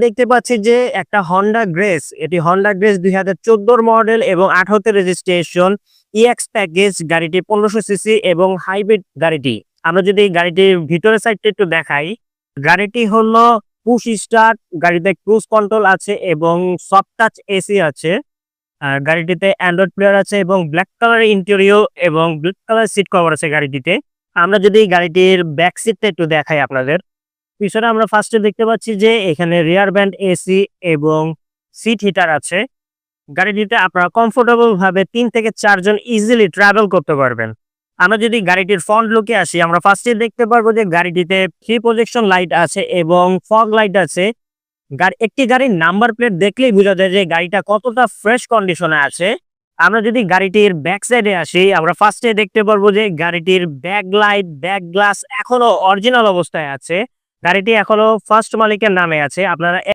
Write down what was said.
দেখতে পাচ্ছি যে একটা হন্ডা গ্রেস, এটি হন্ডা গ্রেস 2014 মডেল এবং 18তে রেজিস্ট্রেশন, ইএক্স প্যাকেজ গাড়িটি 1500 সিসি এবং হাইব্রিড গাড়িটি। আমরা যদি গাড়িটির ভিতরের সাইডটা একটু দেখাই, গাড়িটি হলো পুশ স্টার্ট, গাড়িতে ক্রুজ কন্ট্রোল আছে এবং সফট টাচ এসি আছে। আর গাড়িটিতে অ্যান্ড্রয়েড প্লেয়ার আছে এবং ব্ল্যাক কালার ইন্টেরিয়র এবং ব্ল্যাক কালার সিট কভার আছে গাড়িটিতে। আমরা যদি গাড়িটির ব্যাক সিটটা একটু দেখাই আপনাদের, পিছনে আমরা ফার্স্টে দেখতে পাচ্ছি যে এখানে রিয়ার ব্যান্ড এসি এবং সিট হিটার আছে। গাড়িটিতে আপনারা কমফোর্টেবল ভাবে 3 থেকে 4 জন ইজিলি ট্রাভেল করতে পারবেন। আমরা যদি গাড়িটির ফ্রন্ট লুকে আসি, আমরা ফার্স্টে দেখতে পারবো যে গাড়িটিতে 3 প্রজেকশন লাইট আছে এবং ফগ লাইট আছে। একটি গাড়ির নাম্বার প্লেট দেখলেই বোঝা যায় যে গাড়িটা কতটা ফ্রেশ কন্ডিশনে আছে। আমরা যদি গাড়িটির ব্যাক সাইডে আসি, আমরা ফার্স্টে দেখতে পারবো যে গাড়িটির ব্যাক লাইট, ব্যাক গ্লাস এখনো অরিজিনাল অবস্থায় আছে। গাড়িটি এখনো ফার্স্ট মালিকের নামে আছে। আপনারা